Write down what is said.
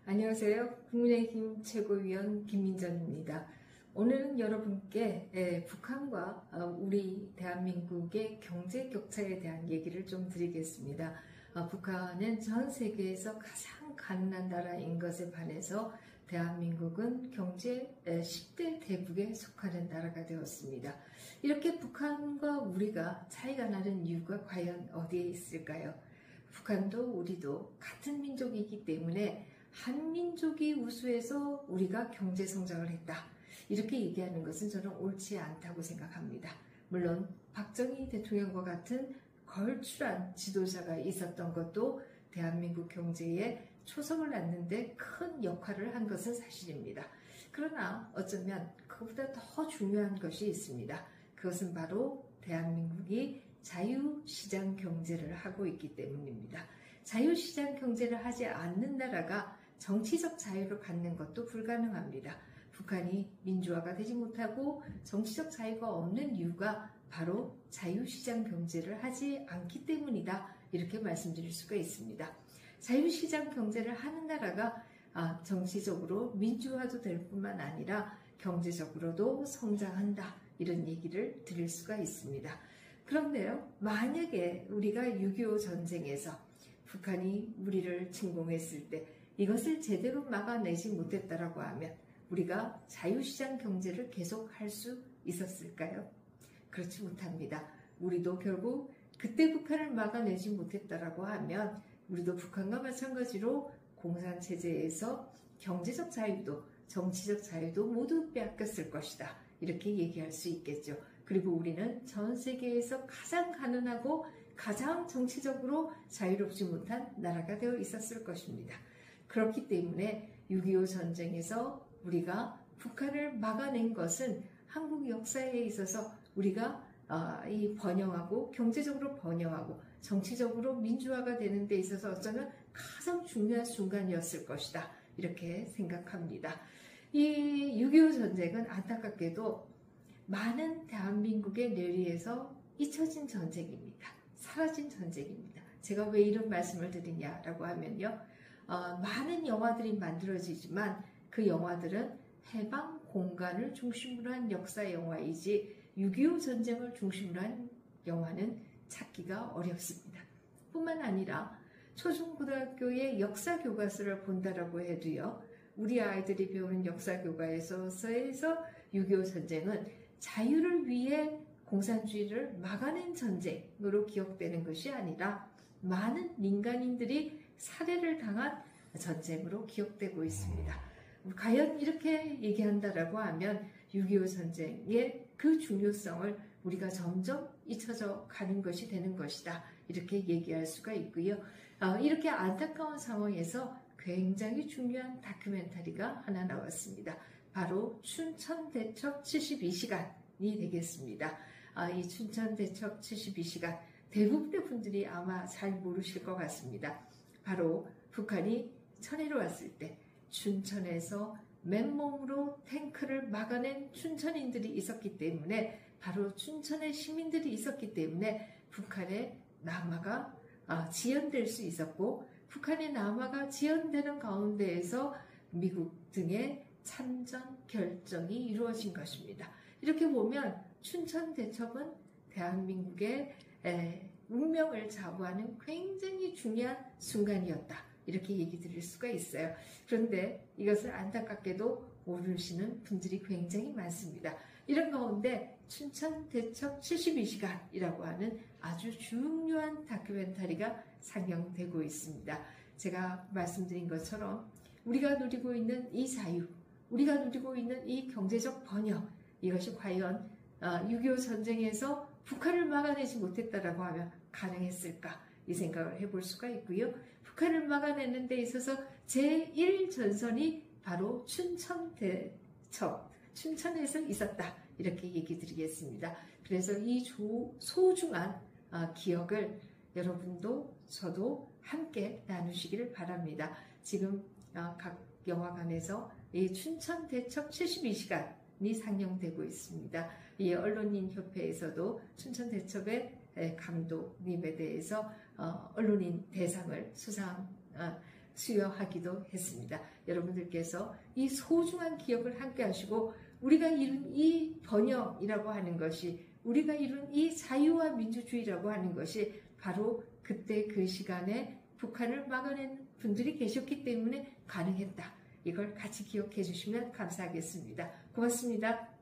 안녕하세요. 국민의힘 최고위원 김민정입니다. 오늘은 여러분께 북한과 우리 대한민국의 경제 격차에 대한 얘기를 좀 드리겠습니다. 북한은 전 세계에서 가장 가난한 나라인 것에 반해서 대한민국은 경제 10대 대국에 속하는 나라가 되었습니다. 이렇게 북한과 우리가 차이가 나는 이유가 과연 어디에 있을까요? 북한도 우리도 같은 민족이기 때문에 한민족이 우수해서 우리가 경제 성장을 했다. 이렇게 얘기하는 것은 저는 옳지 않다고 생각합니다. 물론 박정희 대통령과 같은 걸출한 지도자가 있었던 것도 대한민국 경제에 초성을 낳는 데 큰 역할을 한 것은 사실입니다. 그러나 어쩌면 그보다 더 중요한 것이 있습니다. 그것은 바로 대한민국이 자유시장 경제를 하고 있기 때문입니다. 자유시장 경제를 하지 않는 나라가 정치적 자유를 갖는 것도 불가능합니다. 북한이 민주화가 되지 못하고 정치적 자유가 없는 이유가 바로 자유시장 경제를 하지 않기 때문이다. 이렇게 말씀드릴 수가 있습니다. 자유시장 경제를 하는 나라가 정치적으로 민주화도 될 뿐만 아니라 경제적으로도 성장한다. 이런 얘기를 드릴 수가 있습니다. 그런데요, 만약에 우리가 6.25 전쟁에서 북한이 우리를 침공했을 때 이것을 제대로 막아내지 못했다라고 하면 우리가 자유시장 경제를 계속 할 수 있었을까요? 그렇지 못합니다. 우리도 결국 그때 북한을 막아내지 못했다라고 하면 우리도 북한과 마찬가지로 공산체제에서 경제적 자유도 정치적 자유도 모두 빼앗겼을 것이다. 이렇게 얘기할 수 있겠죠. 그리고 우리는 전 세계에서 가장 가난하고 가장 정치적으로 자유롭지 못한 나라가 되어 있었을 것입니다. 그렇기 때문에 6.25 전쟁에서 우리가 북한을 막아낸 것은 한국 역사에 있어서 우리가 번영하고 경제적으로 번영하고 정치적으로 민주화가 되는 데 있어서 어쩌면 가장 중요한 순간이었을 것이다. 이렇게 생각합니다. 이 6.25 전쟁은 안타깝게도 많은 대한민국의 뇌리에서 잊혀진 전쟁입니다. 사라진 전쟁입니다. 제가 왜 이런 말씀을 드리냐라고 하면요. 많은 영화들이 만들어지지만 그 영화들은 해방 공간을 중심으로 한 역사 영화이지 6.25 전쟁을 중심으로 한 영화는 찾기가 어렵습니다. 뿐만 아니라 초중고등학교의 역사 교과서를 본다라고 해도요. 우리 아이들이 배우는 역사 교과서에서 6.25 전쟁은 자유를 위해 공산주의를 막아낸 전쟁으로 기억되는 것이 아니라 많은 민간인들이 살해를 당한 전쟁으로 기억되고 있습니다. 과연 이렇게 얘기한다라고 하면 6.25 전쟁의 그 중요성을 우리가 점점 잊혀져 가는 것이 되는 것이다. 이렇게 얘기할 수가 있고요. 이렇게 안타까운 상황에서 굉장히 중요한 다큐멘터리가 하나 나왔습니다. 바로 춘천대첩 72시간이 되겠습니다. 이 춘천대첩 72시간 대부분의 분들이 아마 잘 모르실 것 같습니다. 바로 북한이 천해로 왔을 때 춘천에서 맨몸으로 탱크를 막아낸 춘천인들이 있었기 때문에 바로 춘천의 시민들이 있었기 때문에 북한의 남하가 지연될 수 있었고 북한의 남하가 지연되는 가운데에서 미국 등의 참전 결정이 이루어진 것입니다. 이렇게 보면 춘천 대첩은 대한민국의 운명을 좌우하는 굉장히 중요한 순간이었다. 이렇게 얘기 드릴 수가 있어요. 그런데 이것을 안타깝게도 모르시는 분들이 굉장히 많습니다. 이런 가운데 춘천 대첩 72시간이라고 하는 아주 중요한 다큐멘터리가 상영되고 있습니다. 제가 말씀드린 것처럼 우리가 누리고 있는 이 자유, 우리가 누리고 있는 이 경제적 번영, 이것이 과연 6.25 전쟁에서 북한을 막아내지 못했다라고 하면 가능했을까? 이 생각을 해볼 수가 있고요. 북한을 막아내는 데 있어서 제1전선이 바로 춘천대첩, 춘천에서 있었다. 이렇게 얘기 드리겠습니다. 그래서 이 소중한 기억을 여러분도 저도 함께 나누시기를 바랍니다. 지금 각 영화관에서 이 춘천대첩 72시간이 상영되고 있습니다. 이 언론인협회에서도 춘천대첩의 감독님에 대해서 언론인 대상을 수여하기도 했습니다. 여러분들께서 이 소중한 기억을 함께 하시고 우리가 이룬 이 번영이라고 하는 것이, 우리가 이룬 이 자유와 민주주의라고 하는 것이 바로 그때 그 시간에 북한을 막아낸 분들이 계셨기 때문에 가능했다. 이걸 같이 기억해 주시면 감사하겠습니다. 고맙습니다.